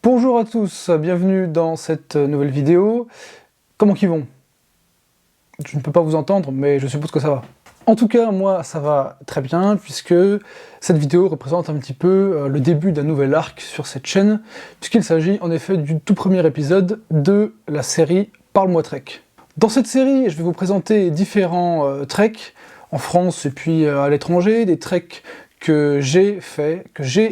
Bonjour à tous, bienvenue dans cette nouvelle vidéo. Comment qu'ils vont? Je ne peux pas vous entendre, mais je suppose que ça va. En tout cas, moi, ça va très bien, puisque cette vidéo représente un petit peu le début d'un nouvel arc sur cette chaîne, puisqu'il s'agit en effet du tout premier épisode de la série Parle-moi Trek. Dans cette série, je vais vous présenter différents treks, en France et puis à l'étranger, des treks que j'ai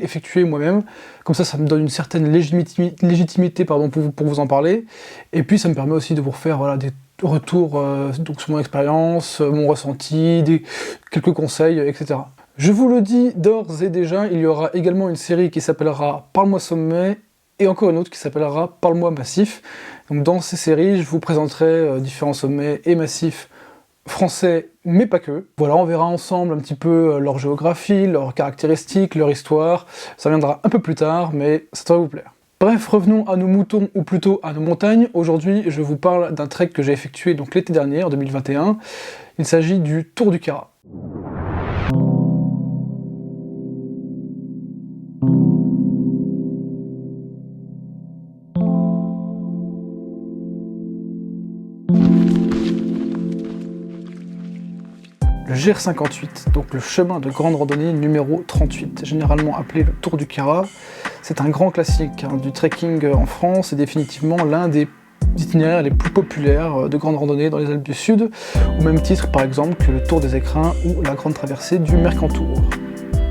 effectué moi-même. Comme ça me donne une certaine légitimité pour vous en parler. Et puis ça me permet aussi de vous refaire voilà, des retours donc sur mon expérience, mon ressenti, quelques conseils, etc. Je vous le dis d'ores et déjà, il y aura également une série qui s'appellera Parle-moi Sommet, et encore une autre qui s'appellera Parle-moi Massif. Donc dans ces séries, je vous présenterai différents sommets et massifs français, mais pas que. Voilà, on verra ensemble un petit peu leur géographie, leurs caractéristiques, leur histoire. Ça viendra un peu plus tard, mais ça devrait vous plaire. Bref, revenons à nos moutons, ou plutôt à nos montagnes. Aujourd'hui, je vous parle d'un trek que j'ai effectué donc l'été dernier, en 2021. Il s'agit du Tour du Kara. Le GR58, donc le chemin de grande randonnée numéro 38, généralement appelé le Tour du Kara. C'est un grand classique du trekking en France et définitivement l'un des itinéraires les plus populaires de grande randonnée dans les Alpes du Sud, au même titre par exemple que le Tour des Écrins ou la grande traversée du Mercantour.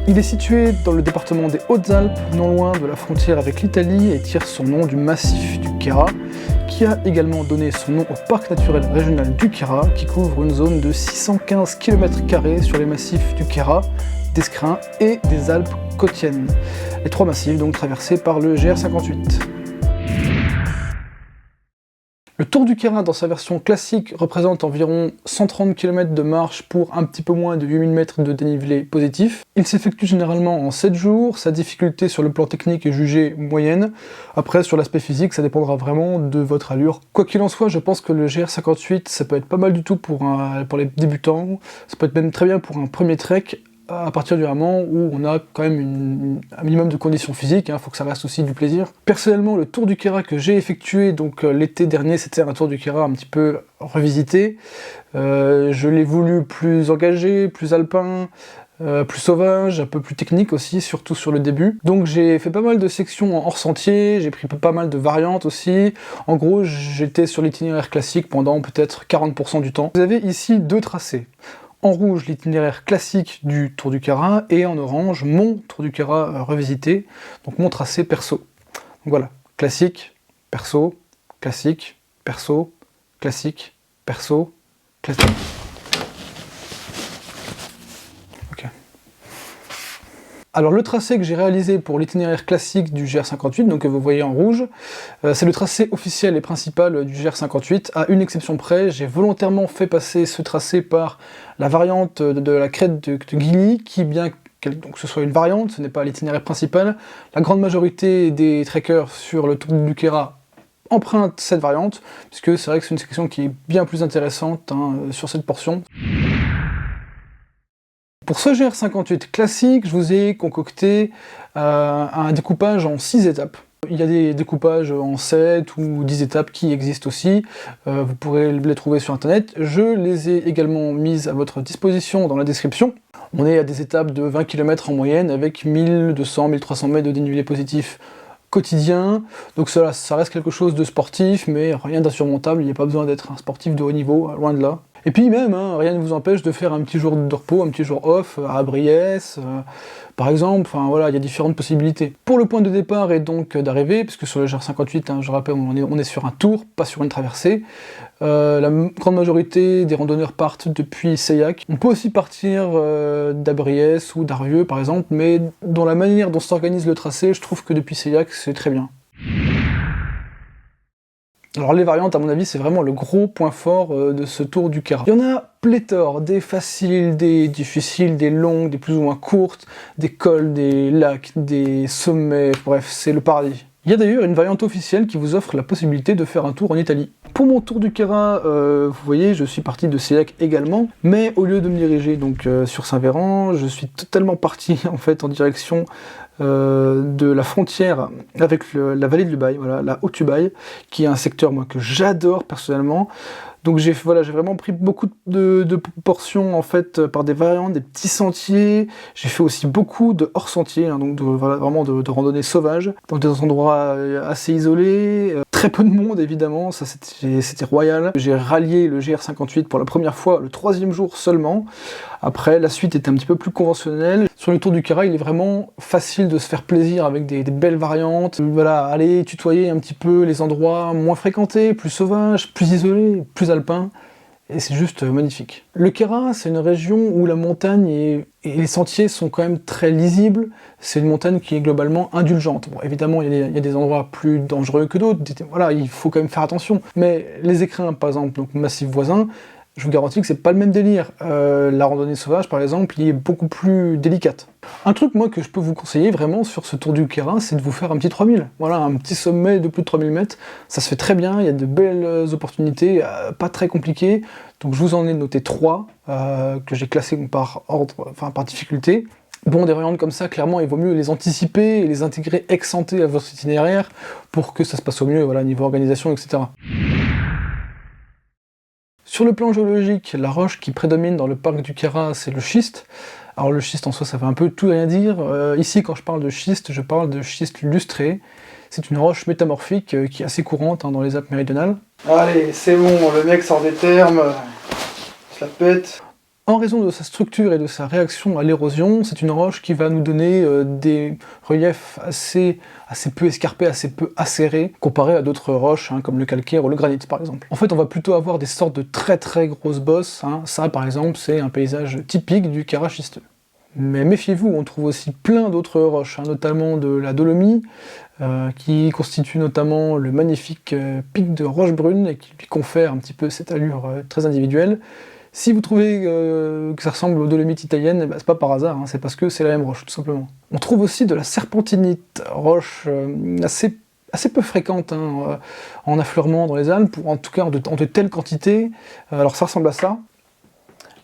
Il est situé dans le département des Hautes-Alpes, non loin de la frontière avec l'Italie, et tire son nom du massif du Kara, qui a également donné son nom au parc naturel régional du Kara, qui couvre une zone de 615 km² sur les massifs du Kara, des Écrins et des Alpes Cottiennes. Les trois massifs donc traversés par le GR58. Le Tour du Kara dans sa version classique représente environ 130 km de marche pour un petit peu moins de 8000 mètres de dénivelé positif. Il s'effectue généralement en 7 jours, sa difficulté sur le plan technique est jugée moyenne. Après, sur l'aspect physique, ça dépendra vraiment de votre allure. Quoi qu'il en soit, je pense que le GR58, ça peut être pas mal du tout pour les débutants, ça peut être même très bien pour un premier trek, à partir du moment où on a quand même un minimum de conditions physiques, faut que ça reste aussi du plaisir. Personnellement, le Tour du Kara que j'ai effectué donc l'été dernier, c'était un Tour du Kara un petit peu revisité. Je l'ai voulu plus engagé, plus alpin, plus sauvage, un peu plus technique aussi, surtout sur le début. Donc j'ai fait pas mal de sections en hors-sentier, j'ai pris pas mal de variantes aussi. En gros, j'étais sur l'itinéraire classique pendant peut-être 40% du temps. Vous avez ici deux tracés. En rouge, l'itinéraire classique du Tour du Kara, et en orange, mon Tour du Kara revisité, donc mon tracé perso. Donc voilà, classique, perso, classique, perso, classique, perso, classique. Ok. Alors le tracé que j'ai réalisé pour l'itinéraire classique du GR58, donc que vous voyez en rouge, c'est le tracé officiel et principal du GR58, à une exception près. J'ai volontairement fait passer ce tracé par la variante de la crête de Gilly, qui, bien que ce soit une variante, ce n'est pas l'itinéraire principal, la grande majorité des trekkers sur le Tour du Kara empruntent cette variante, puisque c'est vrai que c'est une section qui est bien plus intéressante sur cette portion. Pour ce GR58 classique, je vous ai concocté un découpage en 6 étapes. Il y a des découpages en 7 ou 10 étapes qui existent aussi, vous pourrez les trouver sur internet. Je les ai également mises à votre disposition dans la description. On est à des étapes de 20 km en moyenne avec 1200-1300 mètres de dénivelé positif quotidien, donc ça reste quelque chose de sportif, mais rien d'insurmontable, il n'y a pas besoin d'être un sportif de haut niveau, loin de là. Et puis même, rien ne vous empêche de faire un petit jour de repos, un petit jour off, à Briès, par exemple, enfin voilà, il y a différentes possibilités. Pour le point de départ et donc d'arrivée, puisque sur le GR58, je rappelle, on est sur un tour, pas sur une traversée, la grande majorité des randonneurs partent depuis Seillac. On peut aussi partir d'Abriès ou d'Arvieux par exemple, mais dans la manière dont s'organise le tracé, je trouve que depuis Seillac, c'est très bien. Alors les variantes, à mon avis, c'est vraiment le gros point fort de ce Tour du Kara. Il y en a pléthore, des faciles, des difficiles, des longues, des plus ou moins courtes, des cols, des lacs, des sommets, bref, c'est le paradis. Il y a d'ailleurs une variante officielle qui vous offre la possibilité de faire un tour en Italie. Pour mon Tour du Kara, vous voyez, je suis parti de Seillac également, mais au lieu de me diriger donc sur Saint-Véran, je suis totalement parti en fait en direction de la frontière avec la vallée de l'Ubaye, voilà, la Haute-Ubaye, qui est un secteur moi, que j'adore personnellement. Donc j'ai vraiment pris beaucoup de portions en fait par des variantes, des petits sentiers. J'ai fait aussi beaucoup de hors-sentiers, hein, donc vraiment de randonnées sauvages, dans des endroits assez isolés, très peu de monde évidemment, ça c'était royal. J'ai rallié le GR58 pour la première fois, le 3e jour seulement. Après, la suite était un petit peu plus conventionnelle. Sur le Tour du Kara, il est vraiment facile de se faire plaisir avec des belles variantes. Voilà, aller tutoyer un petit peu les endroits moins fréquentés, plus sauvages, plus isolés, plus alpins. Et c'est juste magnifique. Le Kara, c'est une région où la montagne et les sentiers sont quand même très lisibles. C'est une montagne qui est globalement indulgente. Bon, évidemment, il y a des endroits plus dangereux que d'autres. Voilà, il faut quand même faire attention. Mais les écrins, par exemple, donc massif voisin, je vous garantis que c'est pas le même délire. La randonnée sauvage, par exemple, il est beaucoup plus délicate. Un truc, moi, que je peux vous conseiller vraiment sur ce Tour du Kara, c'est de vous faire un petit 3000. Voilà, un petit sommet de plus de 3000 mètres. Ça se fait très bien, il y a de belles opportunités, pas très compliquées. Donc je vous en ai noté 3, que j'ai classés par ordre, enfin par difficulté. Bon, des variantes comme ça, clairement, il vaut mieux les anticiper et les intégrer ex ante à votre itinéraire pour que ça se passe au mieux, voilà, niveau organisation, etc. Sur le plan géologique, la roche qui prédomine dans le parc du Kara, c'est le schiste. Alors le schiste en soi, ça veut un peu tout et rien dire. Ici, quand je parle de schiste, je parle de schiste lustré. C'est une roche métamorphique qui est assez courante dans les Alpes méridionales. Allez, c'est bon, le mec sort des termes, il se la pète. En raison de sa structure et de sa réaction à l'érosion, c'est une roche qui va nous donner des reliefs assez peu escarpés, assez peu acérés, comparé à d'autres roches, hein, comme le calcaire ou le granit par exemple. En fait, on va plutôt avoir des sortes de très grosses bosses, hein. Ça par exemple, c'est un paysage typique du Kara schisteux. Mais méfiez-vous, on trouve aussi plein d'autres roches, hein, notamment de la dolomie, qui constitue notamment le magnifique pic de Rochebrune, et qui lui confère un petit peu cette allure très individuelle. Si vous trouvez que ça ressemble aux dolomites italiennes, bah, c'est pas par hasard, hein, c'est parce que c'est la même roche, tout simplement. On trouve aussi de la serpentinite, roche assez peu fréquente hein, en affleurement dans les Alpes, ou en tout cas en de telles quantités. Alors ça ressemble à ça.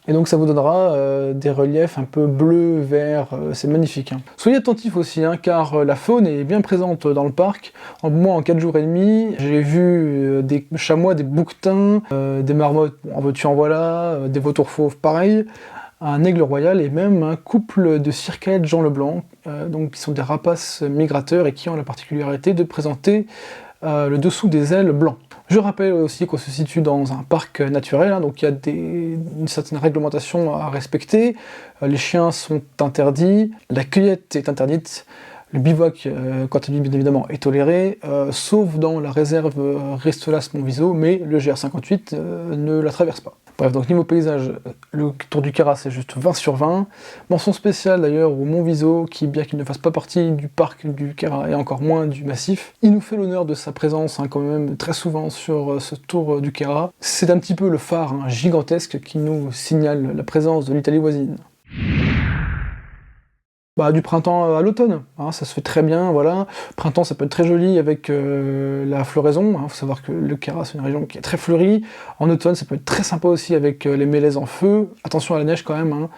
Et donc ça vous donnera des reliefs un peu bleu, vert, c'est magnifique. Hein. Soyez attentifs aussi, hein, car la faune est bien présente dans le parc. Moi, en 4 jours et demi, j'ai vu des chamois, des bouquetins, des marmottes, en veux-tu en voilà, des vautours fauves pareil, un aigle royal et même un couple de circaètes Jean Leblanc, donc qui sont des rapaces migrateurs et qui ont la particularité de présenter le dessous des ailes blancs. Je rappelle aussi qu'on se situe dans un parc naturel, hein, donc il y a une certaine réglementation à respecter. Les chiens sont interdits, la cueillette est interdite, le bivouac, quant à lui, bien évidemment, est toléré, sauf dans la réserve Ristolas-Montviso, mais le GR58 ne la traverse pas. Bref, donc niveau paysage, le Tour du Kara c'est juste 20 sur 20. Mention spéciale d'ailleurs au Montviso, qui bien qu'il ne fasse pas partie du parc du Kara et encore moins du massif, il nous fait l'honneur de sa présence hein, quand même très souvent sur ce Tour du Kara. C'est un petit peu le phare hein, gigantesque qui nous signale la présence de l'Italie voisine. Bah, du printemps à l'automne, hein, ça se fait très bien, voilà. Printemps, ça peut être très joli avec la floraison, hein. Faut savoir que le Kara, c'est une région qui est très fleurie. En automne, ça peut être très sympa aussi avec les mélèzes en feu. Attention à la neige quand même, hein.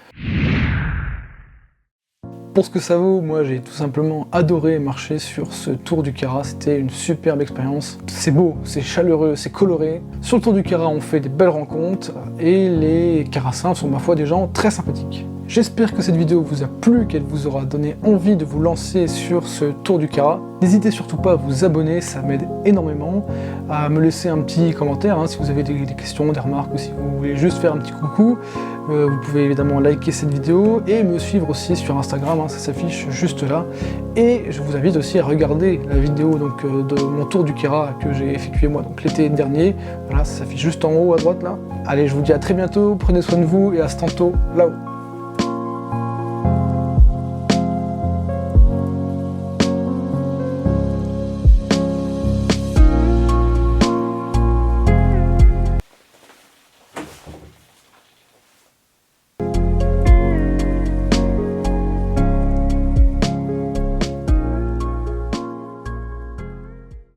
Pour ce que ça vaut, moi j'ai tout simplement adoré marcher sur ce Tour du Kara, c'était une superbe expérience. C'est beau, c'est chaleureux, c'est coloré. Sur le Tour du Kara, on fait des belles rencontres et les Karassins sont ma foi des gens très sympathiques. J'espère que cette vidéo vous a plu, qu'elle vous aura donné envie de vous lancer sur ce Tour du Kara. N'hésitez surtout pas à vous abonner, ça m'aide énormément, à me laisser un petit commentaire hein, si vous avez des questions, des remarques ou si vous voulez juste faire un petit coucou. Vous pouvez évidemment liker cette vidéo et me suivre aussi sur Instagram, hein, ça s'affiche juste là. Et je vous invite aussi à regarder la vidéo donc, de mon Tour du Kara que j'ai effectué moi donc l'été dernier. Voilà, ça s'affiche juste en haut à droite là. Allez, je vous dis à très bientôt, prenez soin de vous et à ce tantôt, là-haut.